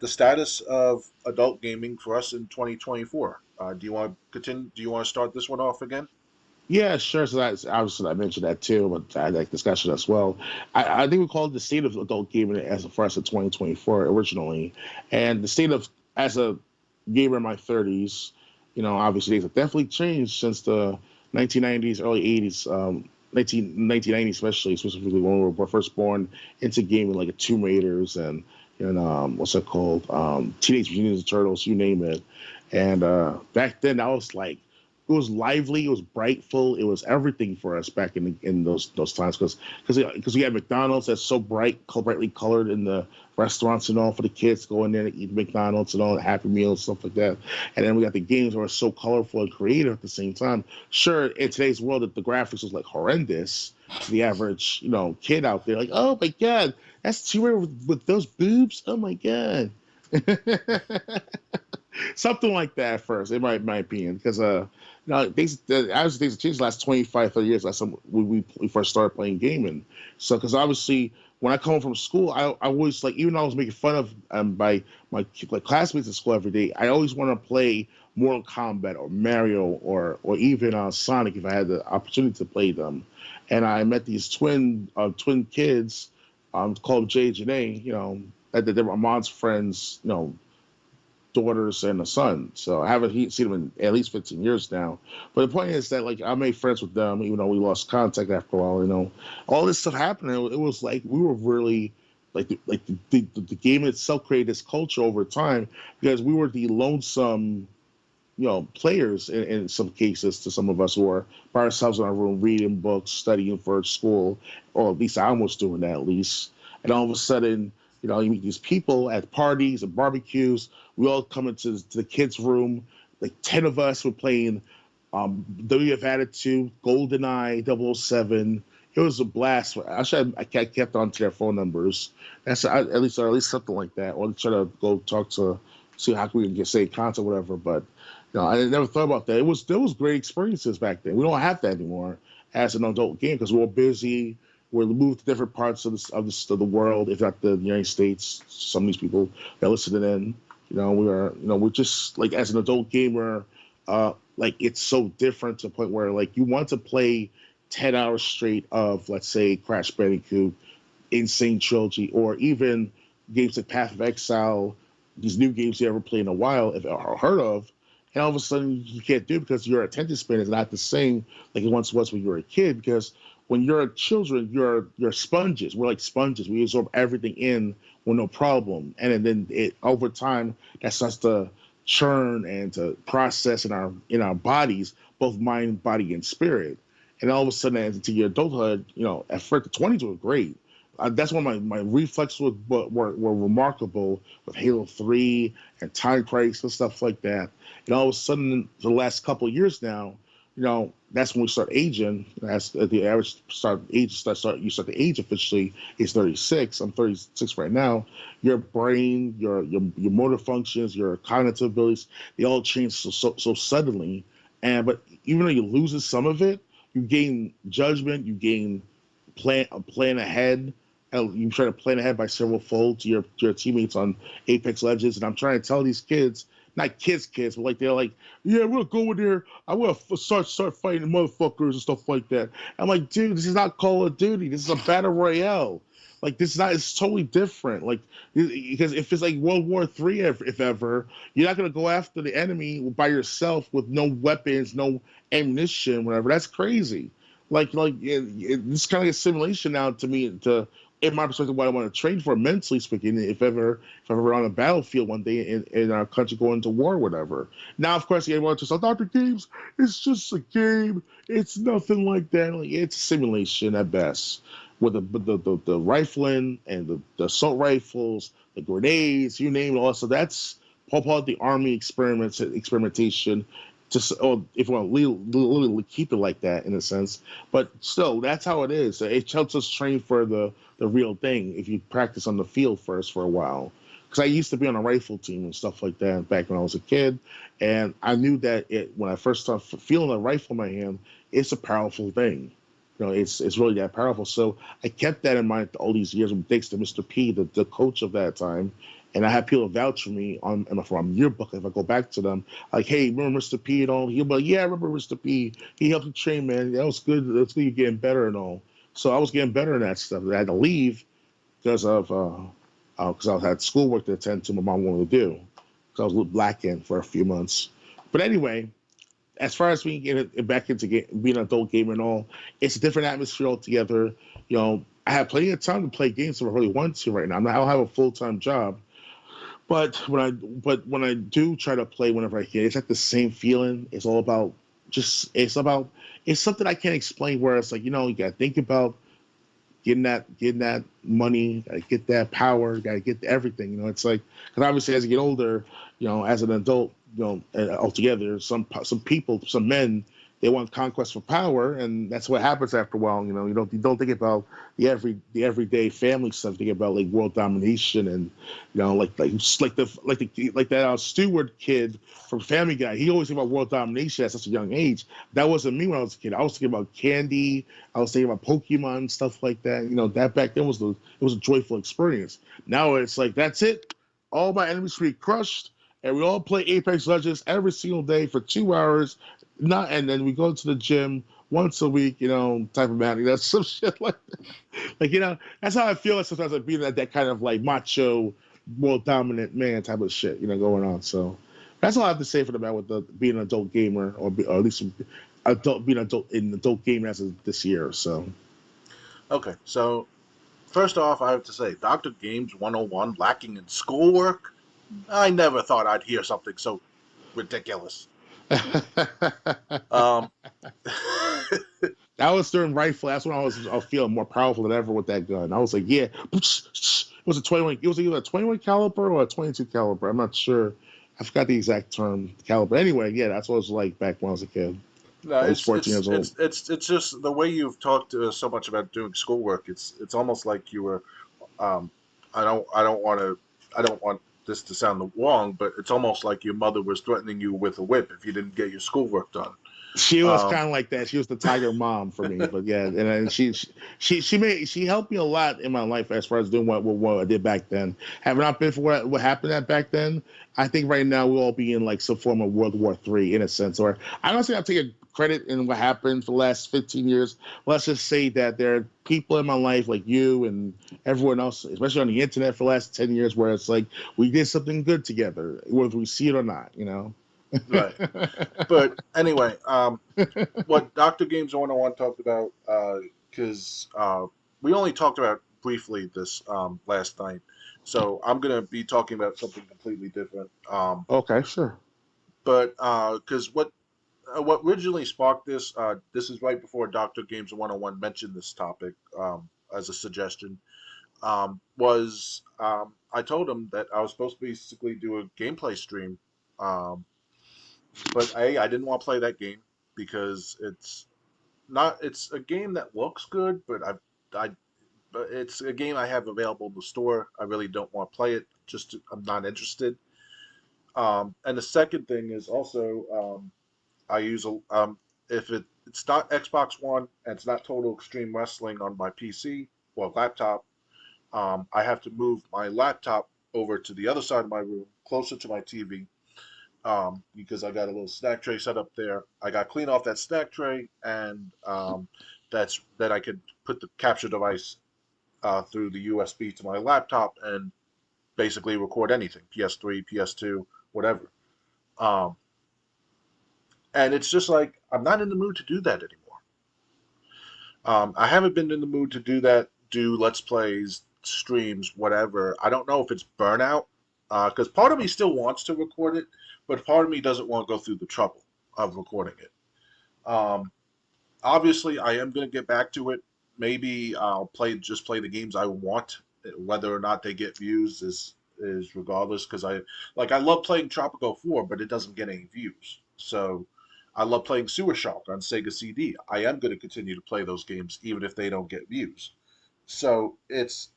the status of adult gaming for us in 2024. Do you want to continue? Do you want to start this one off again? Yeah, sure. So that's obviously I mentioned that too, but I had that discussion as well. I think we called it the state of adult gaming as of first of 2024 originally, and the state of as a gamer in my 30s, obviously things have definitely changed since the 1990s, early 80s, 1990 especially, specifically when we were first born into gaming, like a Tomb Raiders and what's it called, Teenage Mutant Ninja Turtles, you name it. And back then, I was like it was lively, it was brightful, it was everything for us back in those times because we had McDonald's that's so brightly colored in the restaurants and all for the kids to go in there and eat McDonald's and all the Happy Meals stuff like that, and then we got the games that were so colorful and creative at the same time. Sure, in today's world, that the graphics was like horrendous to the average kid out there, like oh my god, that's too rare with those boobs, oh my god. Something like that at first, in my opinion, because things obviously things have changed the last 25, 30 years. Last time we first started playing gaming, so because obviously when I come home from school, I always like even though I was making fun of by my like classmates at school every day, I always want to play Mortal Kombat or Mario or even Sonic if I had the opportunity to play them, and I met these twin kids, called J and J, that they were my mom's friends, daughters and a son. So I haven't seen them in at least 15 years now. But the point is that like I made friends with them, even though we lost contact after a while. All this stuff happened. It was like we were really the game itself created this culture over time because we were the lonesome players in some cases to some of us who are by ourselves in our room reading books, studying for school, or at least I was doing that at least. And all of a sudden, you meet these people at parties and barbecues. We all come into the kids' room. Like 10 of us were playing WF Attitude, GoldenEye, 007. It was a blast. I kept on to their phone numbers. At least something like that. Or try to go talk to see how we can get say content, whatever. But I never thought about that. There was great experiences back then. We don't have that anymore as an adult game because we're busy. We're moved to different parts of the world, if not the United States. Some of these people that are listening in, we're just like as an adult gamer, like it's so different to the point where like you want to play 10 hours straight of let's say Crash Bandicoot, Insane Trilogy, or even games like Path of Exile, these new games you ever played in a while, if or heard of, and all of a sudden you can't do it because your attention span is not the same like it once was when you were a kid. Because when you're children, you're sponges. We're like sponges. We absorb everything in with no problem, and then it over time that starts to churn and to process in our bodies, both mind, body, and spirit. And all of a sudden, as into your adulthood, at first the 20s were great. That's when my reflexes were remarkable with Halo 3 and Time Crisis and stuff like that. And all of a sudden, the last couple of years now, that's when we start aging. That's the average you start to age officially is 36. I'm 36 right now. Your brain, your motor functions, your cognitive abilities, they all change so suddenly. But even though you lose some of it, you gain judgment, you gain plan ahead. You try to plan ahead by several fold to your teammates on Apex Legends, and I'm trying to tell these kids, not kids, but like they're like, yeah, we'll go in there. I will start fighting motherfuckers and stuff like that. I'm like, dude, this is not Call of Duty. This is a battle royale. Like this is not. It's totally different. Like because if it's like World War III, if ever, you're not gonna go after the enemy by yourself with no weapons, no ammunition, whatever. That's crazy. It's kind of like a simulation now to me. In my perspective, what I want to train for mentally speaking, if ever on a battlefield one day in our country going to war, or whatever. Now, of course, everyone just like Doctor Games. It's just a game. It's nothing like that. Like, it's a simulation at best. With the rifling and the assault rifles, the grenades, you name it. Also, that's part of the army experimentation. Just if you want to literally keep it like that in a sense, but still, that's how it is. It helps us train for the real thing if you practice on the field first for a while. Because I used to be on a rifle team and stuff like that back when I was a kid, and I knew that when I first started feeling a rifle in my hand, it's a powerful thing. It's really that powerful. So I kept that in mind all these years. Thanks to Mr. P, the coach of that time, and I have people vouch for me from yearbook. If I go back to them, like, hey, remember Mr. P and all? He'll be like, yeah, I remember Mr. P. He helped you train, man. That was good. That's good. You're getting better and all. So I was getting better in that stuff. I had to leave because of because I had schoolwork to attend to. My mom wanted to do because I was lacking for a few months. But anyway, as far as me getting back into being an adult gamer and all, it's a different atmosphere altogether. I have plenty of time to play games if I really want to right now. I don't have a full time job, but when I do try to play whenever I can, it's like the same feeling. It's all about it's something I can't explain. Where it's like you gotta think about getting that money, gotta get that power, gotta get everything. It's like because obviously as you get older, as an adult, altogether, some people, some men, they want conquest for power, and that's what happens after a while. You don't think about the everyday family stuff. Think about like world domination and like that Stewart kid from Family Guy. He always think about world domination at such a young age. That wasn't me when I was a kid. I was thinking about candy. I was thinking about Pokemon stuff like that. That back then it was a joyful experience. Now it's like that's it. All my enemies will be crushed, and we all play Apex Legends every single day for 2 hours. And then we go to the gym once a week, type of man. That's some shit like that. That's how I feel like sometimes like being that kind of like macho, world dominant man type of shit, going on. So that's all I have to say for the man with being an adult gamer, or at least being an adult gamer as of this year. So Okay, so first off, I have to say, Doctor Games 101 lacking in schoolwork. I never thought I'd hear something so ridiculous. that Um, was during rifle. That's when I was feeling more powerful than ever with that gun. I was like, yeah, it was a 21. It was either a 21 caliber or a 22 caliber. I'm not sure. I forgot the exact term caliber. Anyway, yeah, that's what it was like back when I was a kid. no, At least 14 years old. it's just the way you've talked so much about doing schoolwork. It's almost like you were. Um, I don't want this to sound wrong, but it's almost like your mother was threatening you with a whip if you didn't get your schoolwork done. She was Um, kind of like that. She was the tiger mom for me. But yeah, and she helped me a lot in my life as far as doing what I did back then. Had it not been for what happened at back then, I think right now we'll all be in like some form of World War III in a sense. Or I don't say I'm taking credit in what happened for the last 15 years. Let's just say that there are people in my life like you and everyone else, especially on the internet for the last 10 years, where it's like we did something good together, whether we see it or not. right. But anyway, what Doctor Games 101 talked about, because we only talked about briefly this last night, so I'm gonna be talking about something completely different. Okay, sure. But because what originally sparked this, this is right before Doctor Games 101 mentioned this topic as a suggestion. Was I told him that I was supposed to basically do a gameplay stream, um, but I didn't want to play that game because it's a game that looks good, I but it's a game I have available in the store. I really don't want to play it. I'm not interested. And the second thing is also I use a if it's not Xbox One and it's not Total Extreme Wrestling on my PC or laptop, I have to move my laptop over to the other side of my room, closer to my TV, because I got a little snack tray set up there. I got to clean off that snack tray, and that I could put the capture device through the USB to my laptop and basically record anything, PS3, PS2, whatever. Um, and it's just like I'm not in the mood to do that anymore. I haven't been in the mood to do that, do let's plays, streams, whatever. I don't know if it's burnout, because part of me still wants to record it, but part of me doesn't want to go through the trouble of recording it. Um, Obviously, I am going to get back to it. Maybe I'll play the games I want, whether or not they get views is regardless. Because I love playing Tropico 4, but it doesn't get any views. So I love playing Sewer Shark on Sega CD. I am going to continue to play those games even if they don't get views. So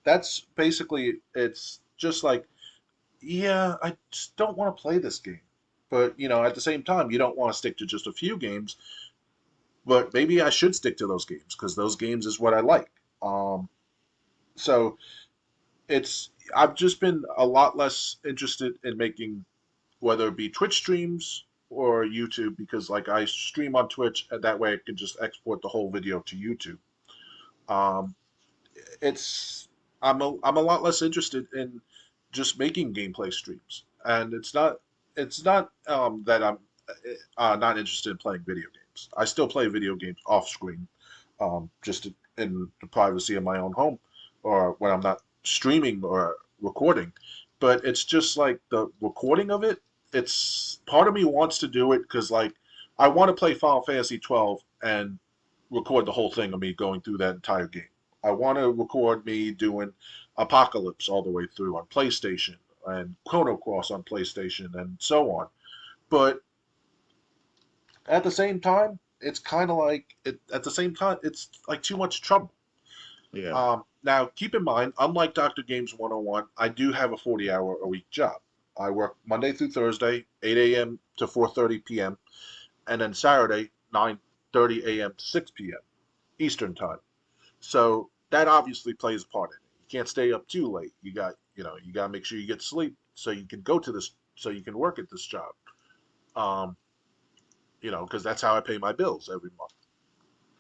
that's basically it's just like, yeah, I just don't want to play this game. But at the same time, you don't want to stick to just a few games, but maybe I should stick to those games because those games is what I like. So I've just been a lot less interested in making, whether it be Twitch streams or YouTube, because like I stream on Twitch and that way I can just export the whole video to YouTube. Um, it's I'm a lot less interested in just making gameplay streams, and it's not that I'm not interested in playing video games. I still play video games off screen, just in the privacy of my own home, or when I'm not streaming or recording. But it's just like the recording of it. It's part of me wants to do it because like I want to play Final Fantasy 12 and record the whole thing of me going through that entire game. I want to record me doing Apocalypse all the way through on PlayStation and Chrono Cross on PlayStation and so on. But at the same time, it's kind of like at the same time it's like too much trouble. Yeah. Now, keep in mind, unlike Doctor Games 101, I do have a 40-hour a week job. I work Monday through Thursday, 8 a.m. to 4:30 p.m., and then Saturday, 9:30 a.m. to 6 p.m. Eastern time. So that obviously plays a part in it. You can't stay up too late. You got to make sure you get sleep so you can go to this, so you can work at this job. Um, because that's how I pay my bills every month.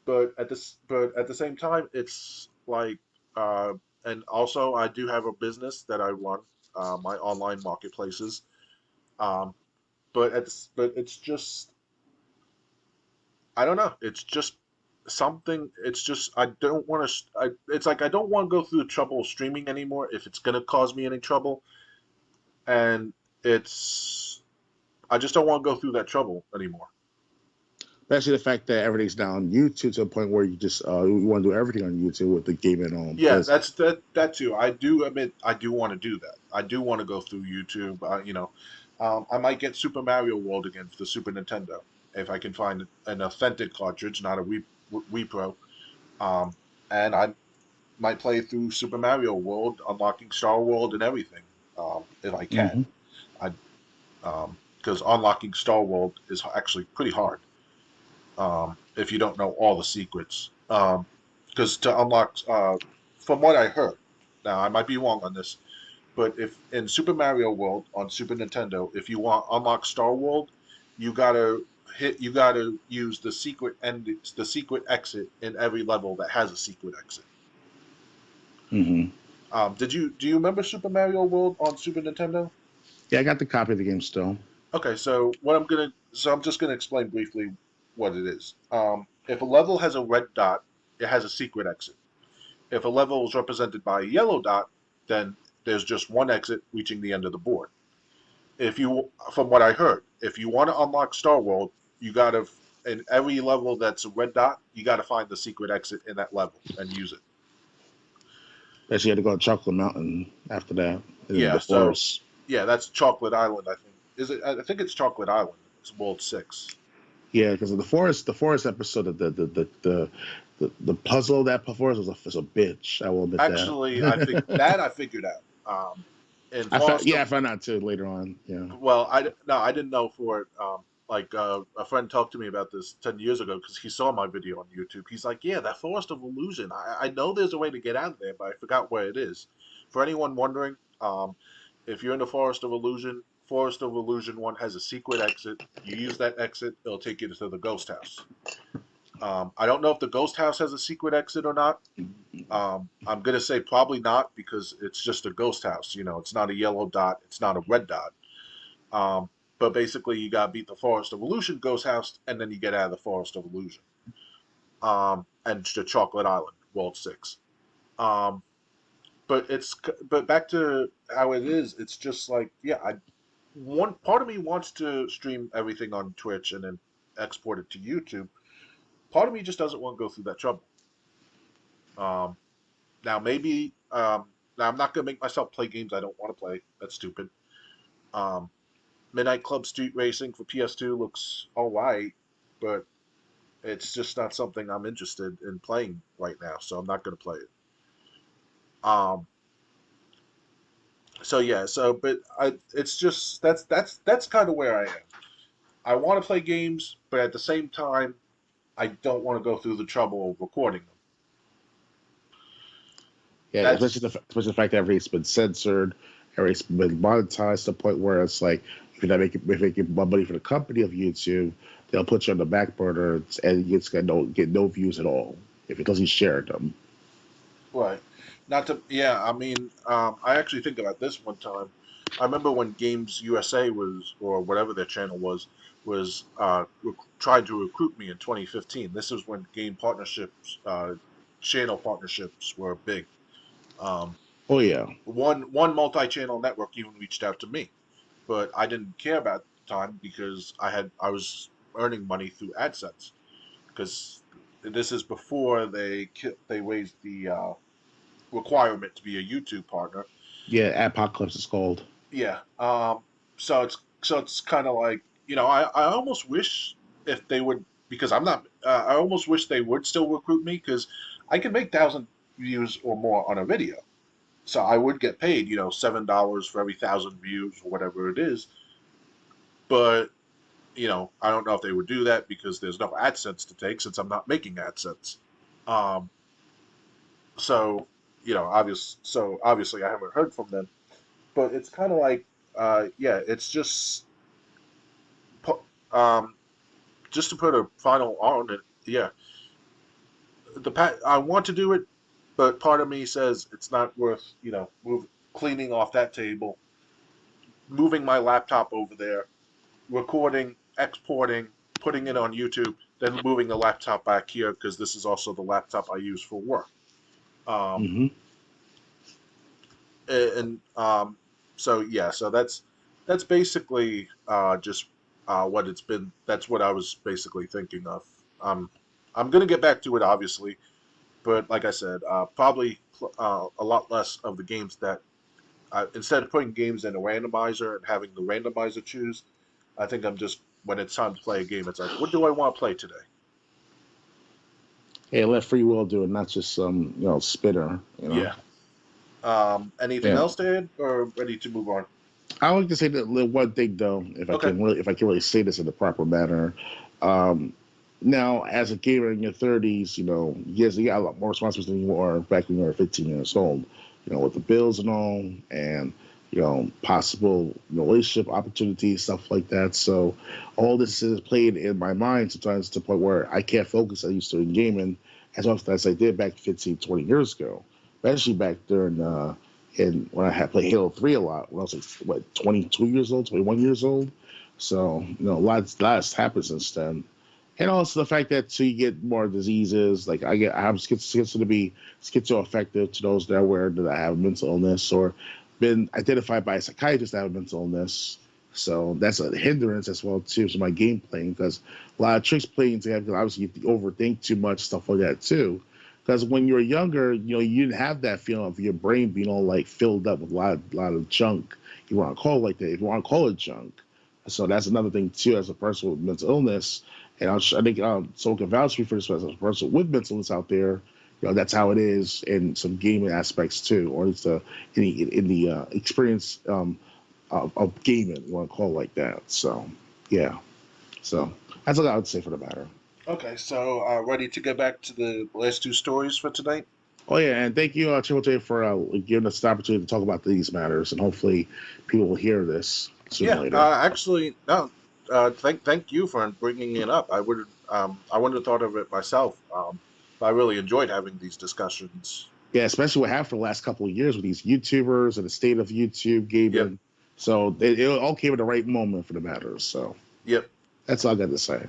But at the same time, it's like, uh, and also I do have a business that I run, my online marketplaces. Um, but it's just I don't know. It's just something. It's just I don't want to. It's like I don't want to go through the trouble of streaming anymore if it's gonna cause me any trouble, and it's I just don't want to go through that trouble anymore. Especially the fact that everything's now on YouTube to a point where you want to do everything on YouTube with the game at home. Yeah, Because that too. I do admit I do want to do that. I do want to go through YouTube. I might get Super Mario World again for the Super Nintendo if I can find an authentic cartridge, not a Wii Pro. Um, and I might play through Super Mario World, unlocking Star World and everything, if I can. hmm I Because unlocking Star World is actually pretty hard, if you don't know all the secrets. Because to unlock, from what I heard, now I might be wrong on this, but if in Super Mario World on Super Nintendo, if you want unlock Star World, you gotta use the secret exit in every level that has a secret exit. hmm Do you remember Super Mario World on Super Nintendo? Yeah, I got the copy of the game still. Okay, so I'm just gonna explain briefly what it is. If a level has a red dot, it has a secret exit. If a level is represented by a yellow dot, then there's just one exit reaching the end of the board. From what I heard, if you want to unlock Star World, you gotta in every level that's a red dot, you gotta find the secret exit in that level and use it. Especially you had to go to Chocolate Mountain after that, and then Yeah, the so forest. yeah, that's Chocolate Island. I think is it. I think it's Chocolate Island. It's World 6. Yeah, because of the forest episode, the puzzle of that forest was a bitch. I will admit Actually, that. I figured out. In I found Forest yeah, I of found out too later on. Yeah. Well, I didn't know for it. A friend talked to me about this 10 years ago because he saw my video on YouTube. He's like, "Yeah, that Forest of Illusion. I know there's a way to get out of there, but I forgot where it is." For anyone wondering, if you're in the Forest of Illusion one has a secret exit. You use that exit, it'll take you to the ghost house. I don't know if the ghost house has a secret exit or not. I'm gonna say probably not because it's just a ghost house. It's not a yellow dot. It's not a red dot. Um, but basically, you got to beat the Forest of Illusion ghost house, and then you get out of the Forest of Illusion. And to Chocolate Island, World 6. Um, but back to how it is. It's just like, yeah, one part of me wants to stream everything on Twitch and then export it to YouTube. Part of me just doesn't want to go through that trouble. Um, now maybe now I'm not gonna make myself play games I don't want to play. That's stupid. Um, Midnight Club Street Racing for PS2 looks all right, but it's just not something I'm interested in playing right now, so I'm not going to play it. Um, so yeah, but it's just that's kind of where I am. I want to play games, but at the same time, I don't want to go through the trouble of recording them. Yeah, That's especially the fact that everything's been censored, everything's been monetized to the point where it's like if you're not making money for the company of YouTube, they'll put you on the back burner and you just get no views at all if it doesn't share them. right. Not to, yeah, I mean, I actually think about this one time. I remember when Games USA was, or whatever their channel was tried to recruit me in 2015. This is when game partnerships, channel partnerships were big. Um, Oh yeah, one multi-channel network even reached out to me, but I didn't care about the time because I was earning money through AdSense because this is before they raised the requirement to be a YouTube partner. yeah, Apocalypse is called. Yeah. So it's kind of like, I almost wish if they would, because I'm not. I almost wish they would still recruit me because I can make 1,000 views or more on a video. So I would get paid, $7 for every 1,000 views or whatever it is. But I don't know if they would do that because there's no AdSense to take since I'm not making AdSense. Um, so obviously I haven't heard from them. But it's kind of like, yeah, it's um, just to put a final on it. Yeah, I want to do it, but part of me says it's not worth, cleaning off that table, moving my laptop over there, recording, exporting, putting it on YouTube, then moving the laptop back here because this is also the laptop I use for work. Um, Hmm. and so yeah, so that's basically just what it's been. That's what I was basically thinking of. Um, I'm gonna get back to it, obviously, but like I said, probably a lot less of the games that instead of putting games in a randomizer and having the randomizer choose. I think I'm just when it's time to play a game, it's like, what do I want to play today? Hey, let free will do it, not just some spinner. Yeah. Anything Yeah. else to add, or ready to move on? I like to say that one thing though, Okay. if I can really say this in the proper manner. Um, Now, as a gamer in your 30s, yes, you got a lot more responsibility than you were back when you were 15 years old. With the bills and all, and possible relationship opportunities, stuff like that. So, all this is played in my mind sometimes to the point where I can't focus as I used to in gaming as often as I did back 15, 20 years ago, especially back during and when I had played Halo 3 a lot, when I was like, what, 22 years old, 21 years old. So, lots happened since then. And also the fact that so you get more diseases, like I have to be schizoaffective to those that are aware that I have mental illness or been identified by a psychiatrist that have mental illness. So that's a hindrance as well too to my game playing because a lot of tricks playing together. Obviously, you overthink too much stuff like that too. Because when you were younger, you didn't have that feeling of your brain being all like filled up with a lot of junk. You want to call it like that. If you want to call it junk. So that's another thing too. As a person with mental illness, and I think someone can vouch for this as a person with mental illness out there. That's how it is in some gaming aspects too, or at least in the experience of gaming. You want to call it like that. So yeah. So that's what I would say for the matter. Okay. So, ready to go back to the last two stories for tonight? Oh yeah, and thank you, Triple J, for giving us the opportunity to talk about these matters, and hopefully people will hear this sooner or Yeah. later. Actually, no. Thank you for bringing it up. I wouldn't have thought of it myself. I really enjoyed having these discussions. Yeah, especially what happened for the last couple of years with these YouTubers and the state of YouTube Yep. gaming. So it all came at the right moment for the matter. So Yep. that's all I got to say.